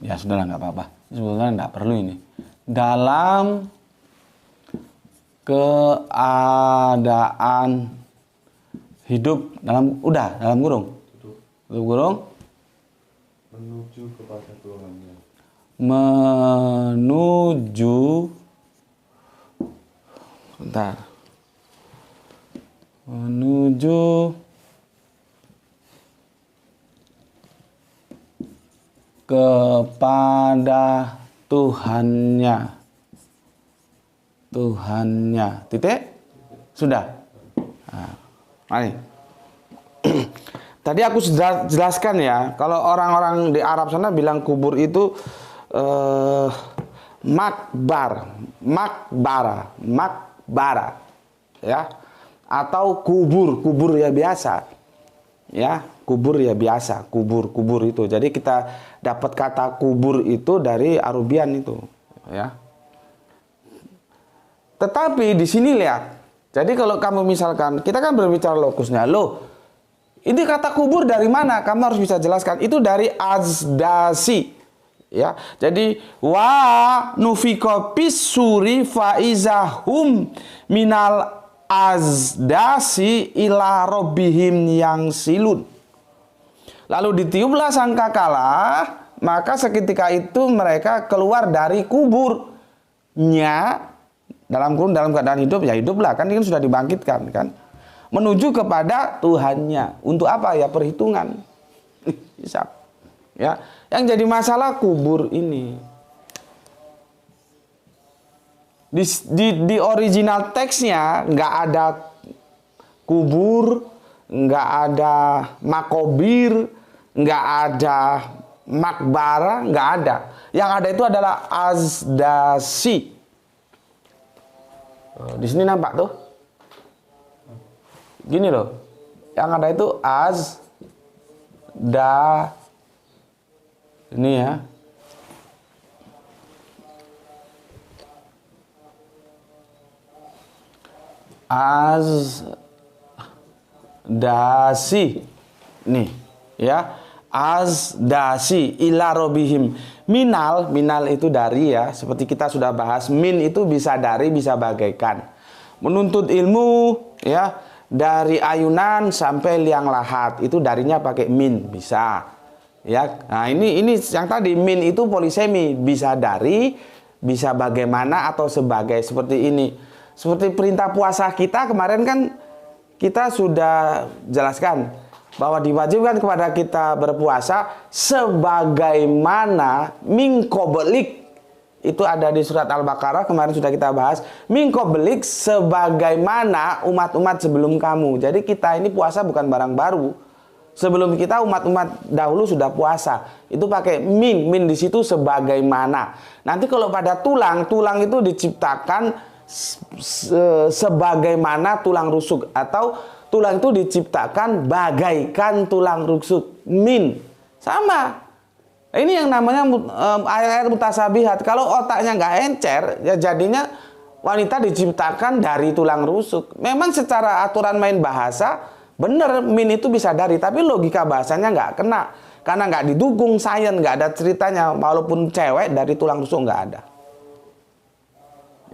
Ya sudahlah, nggak apa-apa, sebetulnya nggak perlu ini. Dalam keadaan hidup, dalam kurung, tutup kurung, menuju kepada Tuhannya. Menuju kepada Tuhannya, titik, sudah. Nah, mari. Tadi aku sudah jelaskan ya, kalau orang-orang di Arab sana bilang kubur itu makbara, ya, atau kubur ya biasa, ya, kubur itu. Jadi kita dapat kata kubur itu dari Arabian itu, ya. Tetapi di sini lihat, jadi kalau kamu misalkan, kita kan berbicara lokusnya, ini kata kubur dari mana? Kamu harus bisa jelaskan. Itu dari azdasi. Ya. Jadi wa nufika pisuri faizahum minal azdasi ila rabbihim yang silun. Lalu ditiuplah sangkakala, maka seketika itu mereka keluar dari kuburnya, dalam keadaan hidup, ya hiduplah, kan ini sudah dibangkitkan kan. Menuju kepada Tuhannya. Untuk apa ya? Perhitungan. Hisab. Ya, yang jadi masalah kubur ini. Di original teksnya nggak ada kubur, nggak ada makobir, nggak ada makbara, nggak ada. Yang ada itu adalah azdasi. Di sini nampak tuh. Gini loh, yang ada itu ini ya, azdasi, nih ya, azdasi ila robihim. Minal itu dari ya, seperti kita sudah bahas, min itu bisa dari, bisa bagaikan. Menuntut ilmu ya, dari ayunan sampai liang lahat, itu darinya pakai min, bisa ya. Nah ini yang tadi min itu polisemi, bisa dari, bisa bagaimana, atau sebagai, seperti ini. Seperti perintah puasa kita kemarin kan kita sudah jelaskan bahwa diwajibkan kepada kita berpuasa sebagaimana mingkobelik. Itu ada di surat Al-Baqarah, kemarin sudah kita bahas. Mingkobelik, sebagaimana umat-umat sebelum kamu. Jadi kita ini puasa bukan barang baru. Sebelum kita, umat-umat dahulu sudah puasa. itu pakai min di situ sebagaimana. Nanti kalau pada tulang itu diciptakan sebagaimana tulang rusuk, atau tulang itu diciptakan bagaikan tulang rusuk. Min sama. Ini yang namanya ayat-ayat mutasabihat. Kalau otaknya nggak encer, ya jadinya wanita diciptakan dari tulang rusuk. Memang secara aturan main bahasa bener min itu bisa dari, tapi logika bahasanya nggak kena. Karena nggak didukung sains, nggak ada ceritanya. Walaupun cewek dari tulang rusuk nggak ada.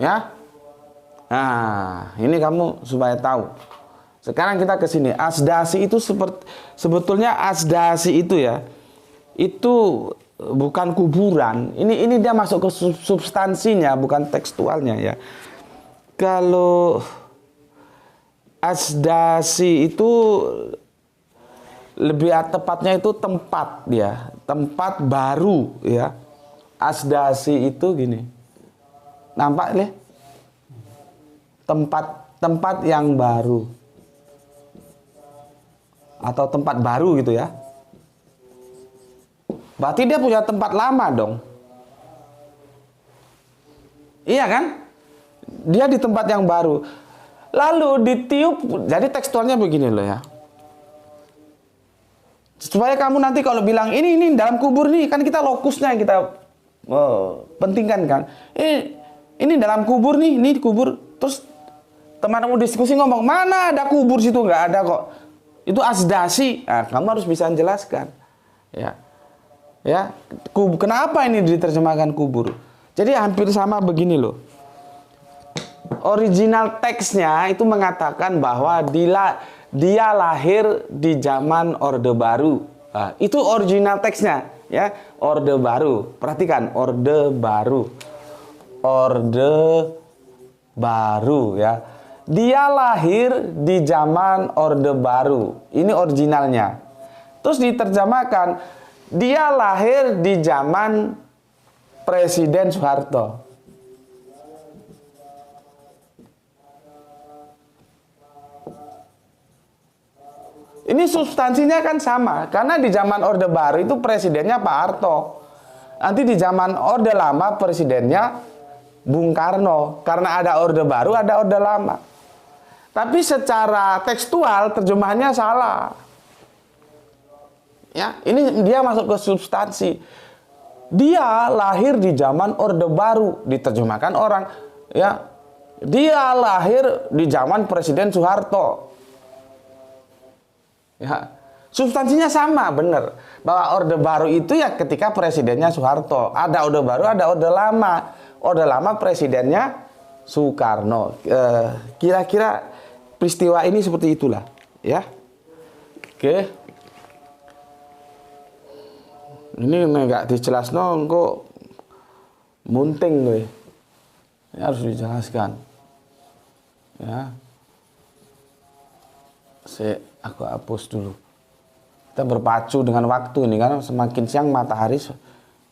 Ya, nah ini kamu supaya tahu. Sekarang kita ke sini. Asdasi itu sebetulnya asdasi itu ya, itu bukan kuburan. Ini dia masuk ke substansinya, bukan tekstualnya ya. Kalau asdasi itu lebih tepatnya itu tempat ya, tempat baru ya. Asdasi itu gini, nampak nih, tempat yang baru atau tempat baru gitu ya. Berarti dia punya tempat lama dong, iya kan? Dia di tempat yang baru, lalu ditiup. Jadi tekstualnya begini loh ya, supaya kamu nanti kalau bilang ini dalam kubur nih, kan kita lokusnya yang kita pentingkan kan. Ini dalam kubur nih, ini kubur. Terus teman-teman diskusi ngomong, mana ada kubur situ, nggak ada kok. Itu asdasi. Nah, kamu harus bisa menjelaskan. Ya, kenapa ini diterjemahkan kubur? Jadi hampir sama begini loh. Original teksnya itu mengatakan bahwa dia lahir di zaman Orde Baru. Nah, itu original teksnya ya, Orde Baru. Perhatikan, Orde Baru. Orde Baru ya. Dia lahir di zaman Orde Baru. Ini originalnya. Terus diterjemahkan, dia lahir di zaman Presiden Soeharto. Ini substansinya kan sama, karena di zaman Orde Baru itu presidennya Pak Harto. Nanti di zaman Orde Lama presidennya Bung Karno. Karena ada Orde Baru, ada Orde Lama. Tapi secara tekstual terjemahannya salah. Ya, ini dia masuk ke substansi. Dia lahir di zaman Orde Baru, diterjemahkan orang, ya. Dia lahir di zaman Presiden Soeharto. Ya, substansinya sama, benar. Bahwa Orde Baru itu ya ketika presidennya Soeharto. Ada Orde Baru, ada Orde Lama. Orde Lama presidennya Soekarno. Kira-kira peristiwa ini seperti itulah, ya. Oke. Ini nggak dijelasno kok munting gue. Ini harus dijelaskan. Ya. Aku hapus dulu. Kita berpacu dengan waktu ini, karena semakin siang matahari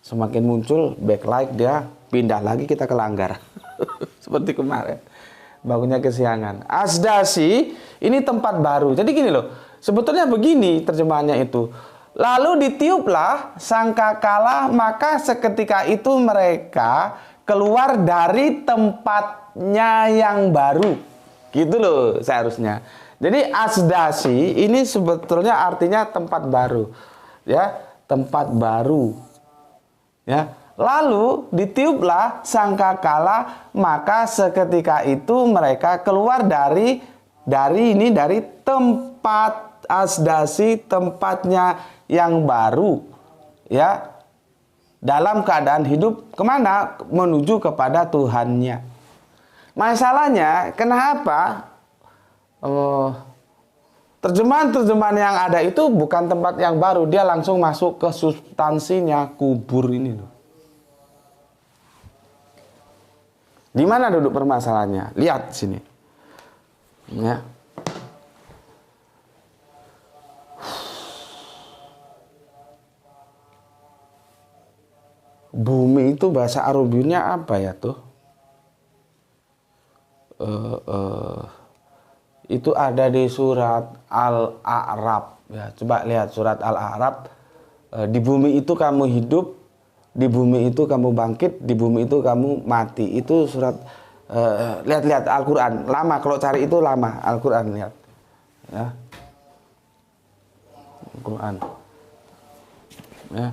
semakin muncul backlight, dia pindah lagi kita ke Langgar. Seperti kemarin. Bangunnya kesiangan. Asdasi ini tempat baru. Jadi gini loh. Sebetulnya begini terjemahannya itu. Lalu ditiuplah sangkakala, maka seketika itu mereka keluar dari tempatnya yang baru. Gitu loh seharusnya. Jadi asdasi ini sebetulnya artinya tempat baru. Ya, tempat baru. Ya. Lalu ditiuplah sangkakala, maka seketika itu mereka keluar dari tempat asdasi, tempatnya yang baru, ya, dalam keadaan hidup kemana? Menuju kepada Tuhannya. Masalahnya kenapa terjemahan-terjemahan yang ada itu bukan tempat yang baru, dia langsung masuk ke substansinya, kubur ini loh. Di mana duduk permasalahannya? Lihat sini. Ya. Bumi itu bahasa Arabinya apa ya tuh? Itu ada di surat Al-A'raf. Ya, coba lihat surat Al-A'raf di bumi itu kamu hidup, di bumi itu kamu bangkit, di bumi itu kamu mati. Itu surat, lihat-lihat Al-Quran. Lama, kalau cari itu lama. Al-Quran, lihat. Ya. Al-Quran. Ya.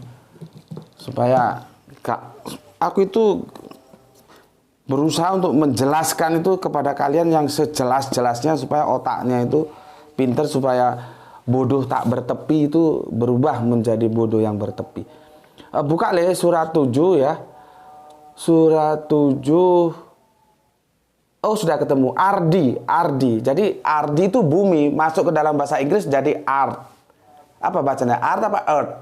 Supaya aku itu berusaha untuk menjelaskan itu kepada kalian yang sejelas-jelasnya, supaya otaknya itu pinter, supaya bodoh tak bertepi itu berubah menjadi bodoh yang bertepi. Buka le surat 7 ya. Surat 7. Oh, sudah ketemu. Ardi. Jadi ardi itu bumi, masuk ke dalam bahasa Inggris jadi art. Apa bacanya? Art apa earth?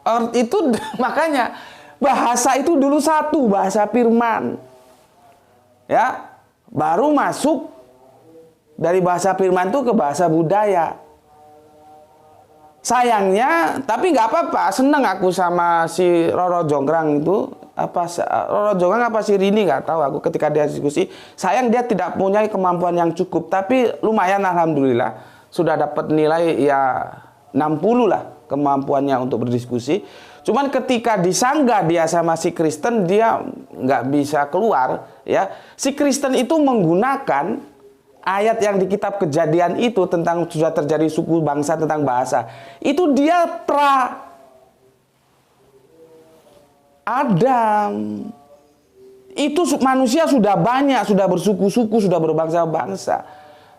Earth itu makanya bahasa itu dulu satu, bahasa firman. Ya. Baru masuk dari bahasa firman itu ke bahasa budaya. Sayangnya, tapi nggak apa-apa, seneng aku sama si Roro Jonggrang itu. Roro Jonggrang apa si Rini nggak tahu aku, ketika dia diskusi. Sayang dia tidak punya kemampuan yang cukup, tapi lumayan alhamdulillah sudah dapat nilai ya 60 lah kemampuannya untuk berdiskusi. Cuman ketika disanggah dia sama si Kristen, dia nggak bisa keluar ya. Si Kristen itu menggunakan ayat yang di kitab Kejadian itu tentang sudah terjadi suku bangsa, tentang bahasa. Itu dia Adam. Itu manusia sudah banyak, sudah bersuku-suku, sudah berbangsa-bangsa.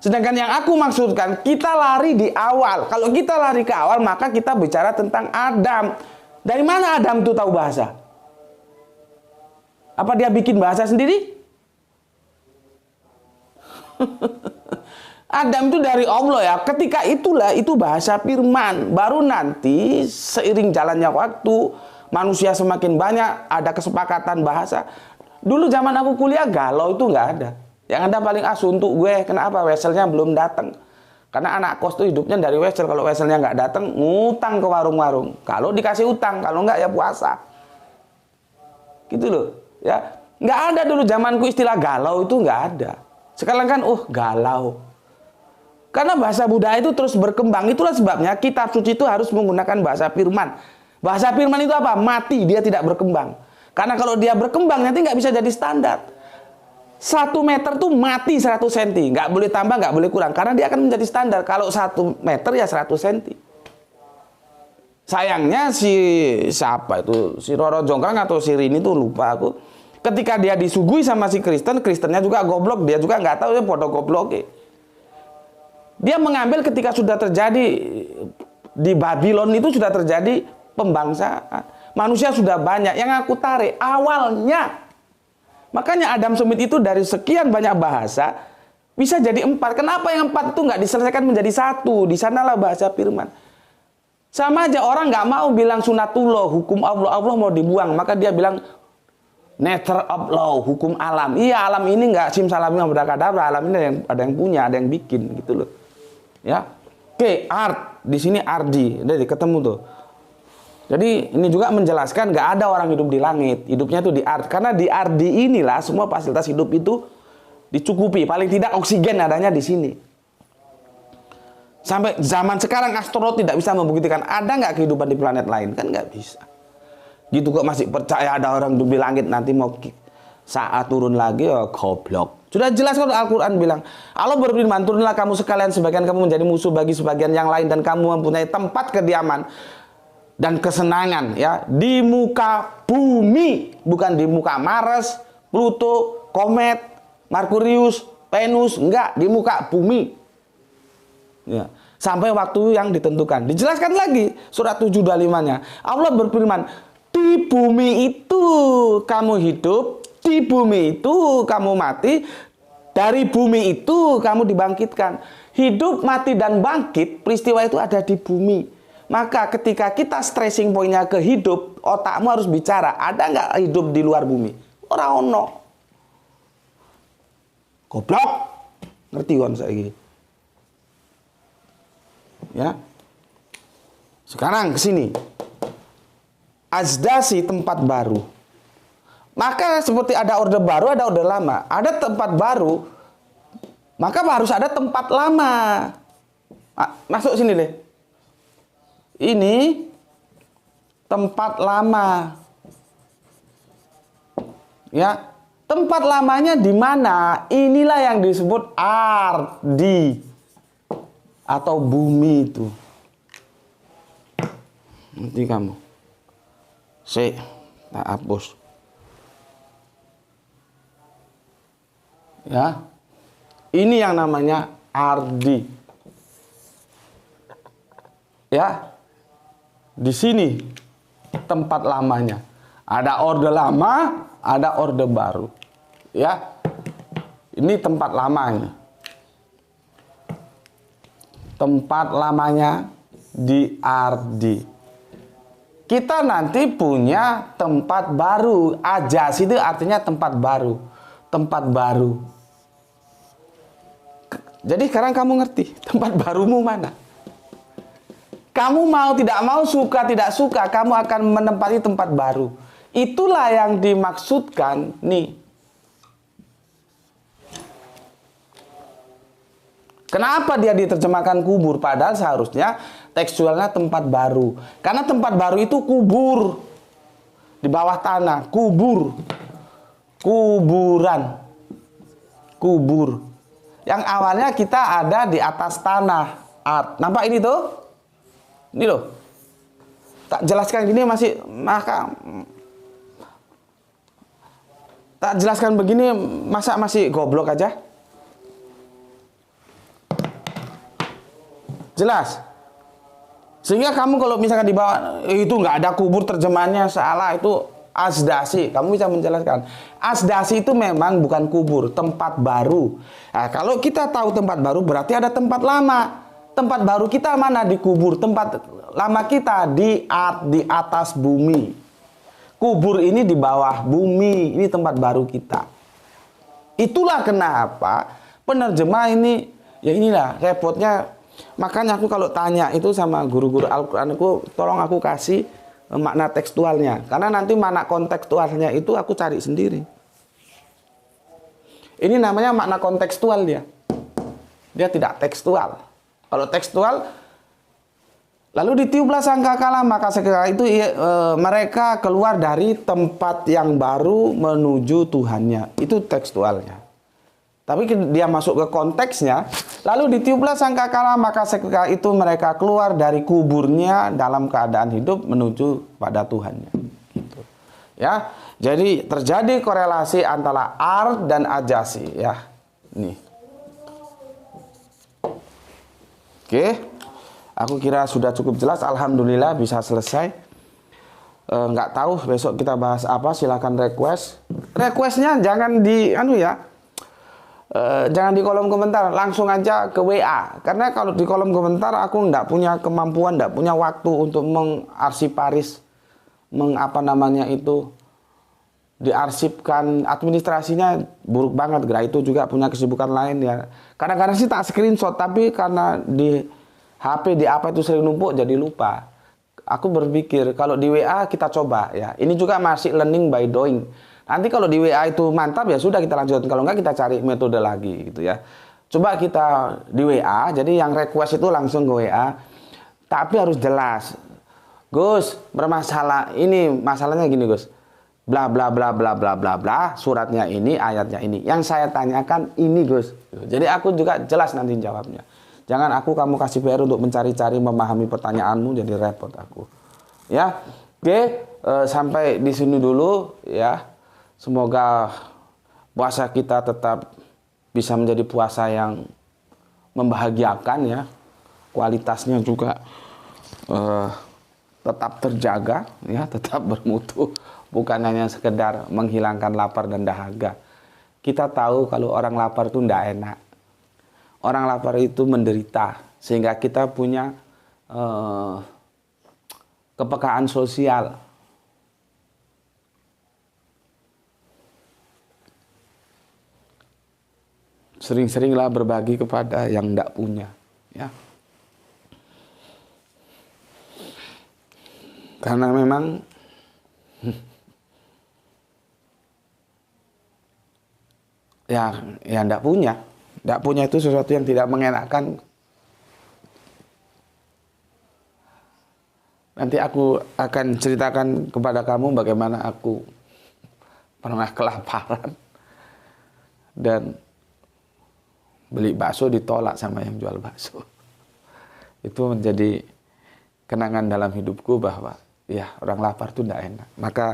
Sedangkan yang aku maksudkan, kita lari di awal. Kalau kita lari ke awal, maka kita bicara tentang Adam. Dari mana Adam itu tahu bahasa? Apa dia bikin bahasa sendiri? Adam itu dari Allah ya. Ketika itulah itu bahasa firman. Baru nanti seiring jalannya waktu, manusia semakin banyak, ada kesepakatan bahasa. Dulu zaman aku kuliah galau itu nggak ada. Yang ada paling untuk gue. Kenapa? Weselnya belum datang. Karena anak kos tuh hidupnya dari wesel. Kalau weselnya nggak datang, ngutang ke warung-warung. Kalau dikasih utang, kalau nggak ya puasa. Gitu loh. Ya, nggak ada dulu zamanku istilah galau itu nggak ada. Sekarang kan, galau. Karena bahasa budaya itu terus berkembang. Itulah sebabnya kitab suci itu harus menggunakan bahasa firman. Bahasa firman itu apa? Mati, dia tidak berkembang. Karena kalau dia berkembang, nanti nggak bisa jadi standar. 1 meter tuh mati 100 cm. Nggak boleh tambah, nggak boleh kurang. Karena dia akan menjadi standar. Kalau 1 meter ya 100 cm. Sayangnya siapa itu? Si Roro Jonggrang atau si Rini tuh lupa aku. Ketika dia disuguhi sama si Kristen, Kristennya juga goblok. Dia juga nggak tahu, dia bodoh goblok. Dia mengambil ketika sudah terjadi di Babylon itu sudah terjadi pembangsaan. Manusia sudah banyak. Yang aku tarik awalnya. Makanya Adam Smith itu dari sekian banyak bahasa bisa jadi 4. Kenapa yang 4 itu nggak diselesaikan menjadi 1? Di sanalah bahasa firman. Sama aja orang nggak mau bilang sunatullah, hukum Allah, Allah mau dibuang. Maka dia bilang nature of law, hukum alam. Iya, alam ini nggak simsalabim abrakadabra. Alam ini ada yang punya, ada yang bikin gitu loh. Ya. Oke, art. Di sini ardi. Jadi ketemu tuh. Jadi ini juga menjelaskan nggak ada orang hidup di langit. Hidupnya tuh di art. Karena di ardi inilah semua fasilitas hidup itu dicukupi. Paling tidak oksigen adanya di sini. Sampai zaman sekarang astronot tidak bisa membuktikan ada nggak kehidupan di planet lain. Kan nggak bisa. Gitu kok masih percaya ada orang hidup di langit, nanti mau saat turun lagi ya goblok. Sudah jelas kalau Al-Quran bilang, Allah berfirman, turunlah kamu sekalian, sebagian kamu menjadi musuh bagi sebagian yang lain, dan kamu mempunyai tempat kediaman dan kesenangan ya di muka bumi, bukan di muka Mars, Pluto, komet, Merkurius, Venus, enggak, di muka bumi. Ya, sampai waktu yang ditentukan. Dijelaskan lagi surat 7:25-nya. Allah berfirman, di bumi itu kamu hidup, di bumi itu kamu mati, dari bumi itu kamu dibangkitkan. Hidup, mati, dan bangkit, peristiwa itu ada di bumi. Maka ketika kita stressing pointnya ke hidup, otakmu harus bicara, ada nggak hidup di luar bumi? Ora ono. Goblok. Ngerti kan saya gini? Ya. Sekarang ke sini. Azdasi, tempat baru. Maka seperti ada orde baru, ada orde lama. Ada tempat baru, maka harus ada tempat lama. Masuk sini deh. Ini tempat lama. Ya, tempat lamanya di mana? Inilah yang disebut ardi atau bumi itu. Nanti kamu. Tak hapus. Ya. Ini yang namanya ardi. Ya. Di sini tempat lamanya. Ada orde lama, ada orde baru. Ya. Ini tempat lamanya. Tempat lamanya di ardi. Kita nanti punya tempat baru. Ajas itu artinya tempat baru. Tempat baru. Jadi sekarang kamu ngerti tempat barumu mana? Kamu mau tidak mau, suka tidak suka, kamu akan menempati tempat baru. Itulah yang dimaksudkan nih. Kenapa dia diterjemahkan kubur? Padahal seharusnya tekstualnya tempat baru. Karena tempat baru itu kubur. Di bawah tanah. Kubur. Kuburan. Kubur. Yang awalnya kita ada di atas tanah. Nampak ini tuh? Ini loh. Tak jelaskan gini masih. Tak jelaskan begini masa masih goblok aja? Jelas. Sehingga kamu kalau misalkan di bawah itu nggak ada kubur, terjemahannya salah, itu asdasi. Kamu bisa menjelaskan. Asdasi itu memang bukan kubur, tempat baru. Nah, kalau kita tahu tempat baru berarti ada tempat lama. Tempat baru kita mana? Di kubur. Tempat lama kita di atas bumi. Kubur ini di bawah bumi. Ini tempat baru kita. Itulah kenapa penerjemah ini, ya inilah repotnya. Makanya aku kalau tanya itu sama guru-guru Al-Quran, tolong aku kasih makna tekstualnya. Karena nanti makna kontekstualnya itu aku cari sendiri. Ini namanya makna kontekstual dia. Dia tidak tekstual. Kalau tekstual, lalu ditiuplah sangkakala, maka seketika itu mereka keluar dari tempat yang baru menuju Tuhannya. Itu tekstualnya. Tapi dia masuk ke konteksnya, lalu ditiuplah sangkakala, maka seketika itu mereka keluar dari kuburnya dalam keadaan hidup menuju pada Tuhannya. Gitu. Ya, jadi terjadi korelasi antara ard dan ajasi. Ya, nih. Oke, aku kira sudah cukup jelas. Alhamdulillah bisa selesai. Nggak tahu besok kita bahas apa? Silakan request. Requestnya jangan di jangan di kolom komentar, langsung aja ke WA. Karena kalau di kolom komentar aku nggak punya kemampuan, nggak punya waktu untuk mengarsiparis, diarsipkan. Administrasinya buruk banget, itu juga punya kesibukan lain ya. Kadang-kadang sih tak screenshot, tapi karena di HP di apa itu sering numpuk jadi lupa. Aku berpikir kalau di WA kita coba ya. Ini juga masih learning by doing. Nanti kalau di WA itu mantap ya sudah kita lanjutkan. Kalau enggak kita cari metode lagi gitu ya. Coba kita di WA, jadi yang request itu langsung ke WA. Tapi harus jelas. Gus, bermasalah ini, masalahnya gini Gus. Bla bla bla bla bla bla bla, suratnya ini, ayatnya ini. Yang saya tanyakan ini Gus. Jadi aku juga jelas nanti jawabnya. Jangan kamu kasih PR untuk mencari-cari memahami pertanyaanmu, jadi repot aku. Ya. Oke, sampai di sini dulu ya. Semoga puasa kita tetap bisa menjadi puasa yang membahagiakan ya. Kualitasnya juga tetap terjaga ya, tetap bermutu. Bukan hanya sekedar menghilangkan lapar dan dahaga. Kita tahu kalau orang lapar itu tidak enak. Orang lapar itu menderita. Sehingga kita punya kepekaan sosial. Sering-seringlah berbagi kepada yang tidak punya. Ya. Karena memang ya tidak punya. Tidak punya itu sesuatu yang tidak mengenakan. Nanti aku akan ceritakan kepada kamu bagaimana aku pernah kelaparan dan beli bakso ditolak sama yang jual bakso. Itu menjadi kenangan dalam hidupku bahwa ya orang lapar itu tidak enak. Maka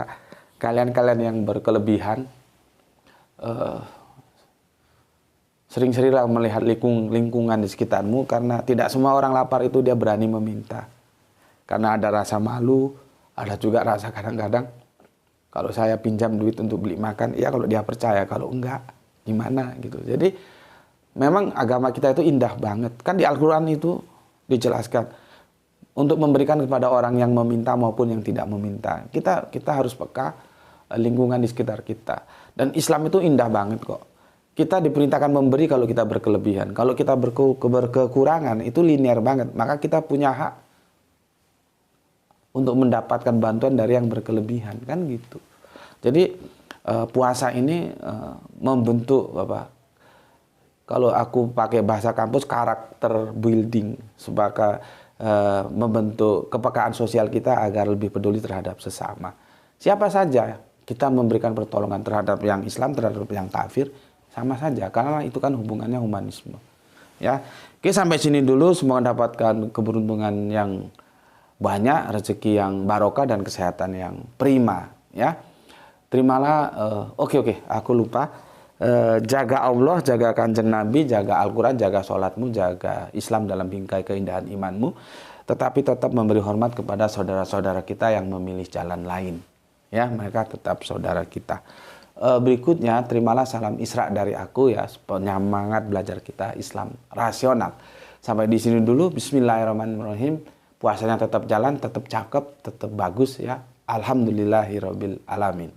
kalian-kalian yang berkelebihan sering-seringlah melihat lingkungan di sekitarmu, karena tidak semua orang lapar itu dia berani meminta. Karena ada rasa malu, ada juga rasa kadang-kadang kalau saya pinjam duit untuk beli makan, ya kalau dia percaya, kalau enggak gimana gitu. Jadi memang agama kita itu indah banget. Kan di Al-Quran itu dijelaskan untuk memberikan kepada orang yang meminta maupun yang tidak meminta. Kita harus peka lingkungan di sekitar kita. Dan Islam itu indah banget kok. Kita diperintahkan memberi kalau kita berkelebihan. Kalau kita berkekurangan itu linear banget. Maka kita punya hak untuk mendapatkan bantuan dari yang berkelebihan, kan gitu. Jadi puasa ini membentuk kalau aku pakai bahasa kampus, karakter building, sebagai membentuk kepekaan sosial kita agar lebih peduli terhadap sesama. Siapa saja kita memberikan pertolongan terhadap yang Islam, terhadap yang kafir, sama saja, karena itu kan hubungannya humanisme. Ya, oke, sampai sini dulu. Semoga dapatkan keberuntungan yang banyak, rezeki yang barokah dan kesehatan yang prima. Ya, terimalah. Oke, aku lupa. Jaga Allah, jaga Kanjeng Nabi, jaga Al-Quran, jaga sholatmu, jaga Islam dalam bingkai keindahan imanmu. Tetapi tetap memberi hormat kepada saudara-saudara kita yang memilih jalan lain. Ya, mereka tetap saudara kita. Berikutnya, terimalah salam Isra dari aku ya, penyemangat belajar kita Islam rasional. Sampai di sini dulu. Bismillahirrahmanirrahim. Puasanya tetap jalan, tetap cakep, tetap bagus ya. Alhamdulillahirabbil alamin.